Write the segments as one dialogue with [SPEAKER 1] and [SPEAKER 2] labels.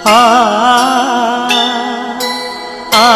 [SPEAKER 1] ಆ ಆ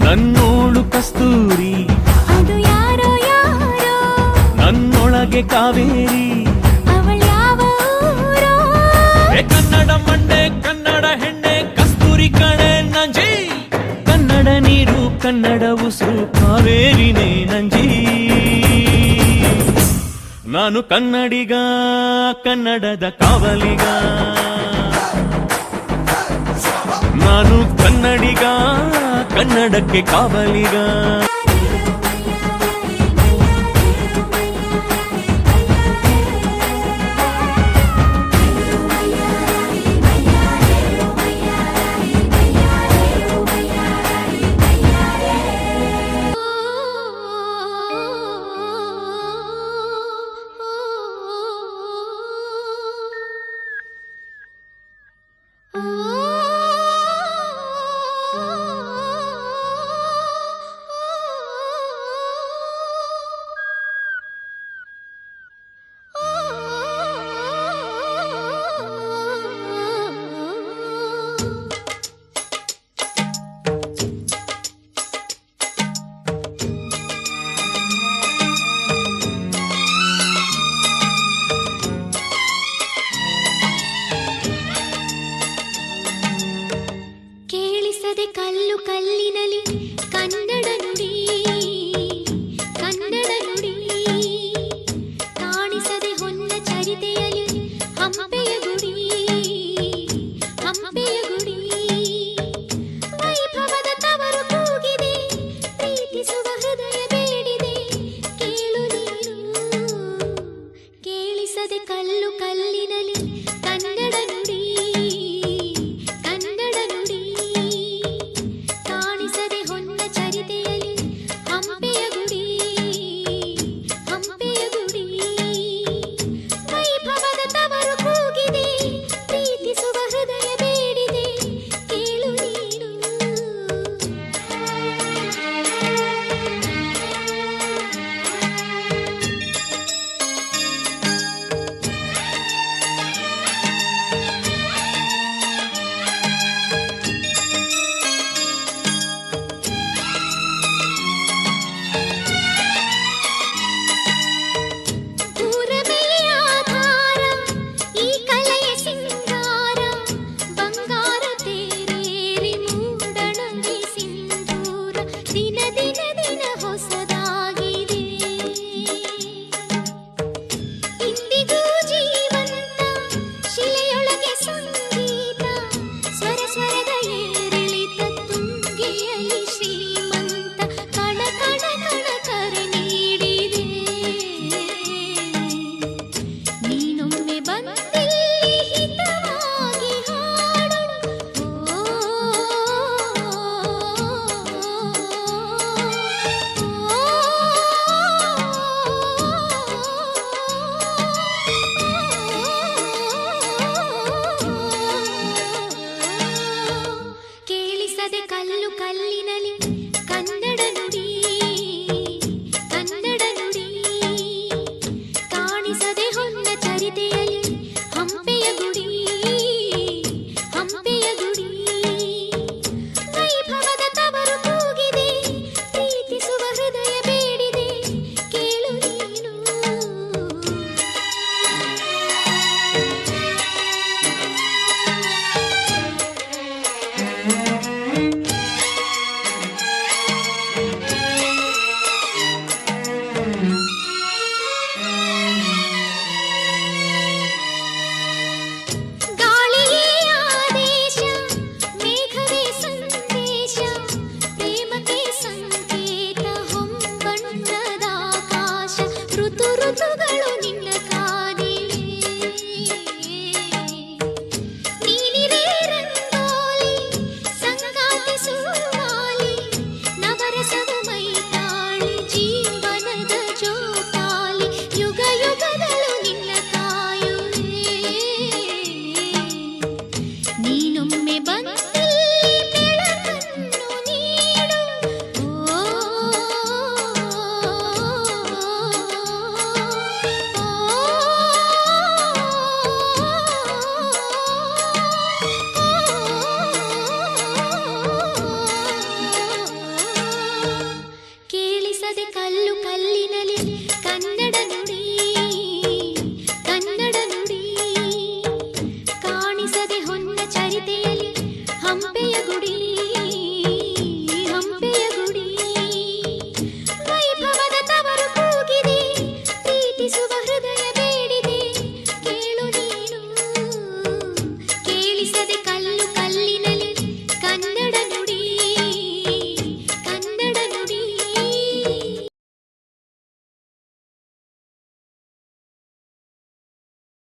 [SPEAKER 1] ನನ್ನೋಳು ಕಸ್ತೂರಿ
[SPEAKER 2] ಅದು ಯಾರೋ ಯಾರೋ
[SPEAKER 1] ನನ್ನೊಳಗೆ ಕಾವೇರಿ
[SPEAKER 2] ಅವಳ್ಯಾವ ಊರೋ
[SPEAKER 1] ಕನ್ನಡ ಮಂಡೆ ಕನ್ನಡ ಹೆಣ್ಣೆ ಕಸ್ತೂರಿ ಕಣೆ ನಂಜಿ ಕನ್ನಡ ನೀರು ಕನ್ನಡ ಉಸಿರು ಕಾವೇರಿನೇ ನಂಜಿ ನಾನು ಕನ್ನಡಿಗ ಕನ್ನಡದ ಕಾವಲಿಗ ನಾನು ಕನ್ನಡಿಗ ಕನ್ನಡಕ್ಕೆ ಕಾವಲಿಗ
[SPEAKER 2] ಕಲ್ಲು ಕಲ್ಲಿನಲಿ ಕನ್ನಡ ನುಡಿ ಕನ್ನಡ ನುಡಿ ಕಾಣಿಸದೆ ಹೊನ್ನ ಚರಿತೆಯಲಿ ಹಂಪೆಯ ಗುಡಿ ಹಂಪೆಯ ಗುಡಿ ವೈಭವದ ತವರು ಕೂಗಿದೆ ಪ್ರೀತಿಸುವ ಹೃದಯ ಬೇಡಿದೆ ಕೇಳು ನೀನು ಕೇಳಿಸದೆ ಕಲ್ಲು ಕಲ್ಲಿನಲಿ ಕನ್ನಡ ನುಡಿ ಕನ್ನಡ ನುಡಿ ಕಾಣಿಸದೆ ಹೊನ್ನ ಚರಿತೆಯಲಿ ಹಂಪೆಯ ಗುಡಿ ಹಂಪೆಯ ಗುಡಿ ವೈಭವದ ತವರು ಕೂಗಿದೆ ಪ್ರೀತಿಸುವ ಹೃದಯ ಬೇಡಿದೆ ಕೇಳು ನೀನು ಕಲ್ಲು ಕಲ್ಲಿನಲಿ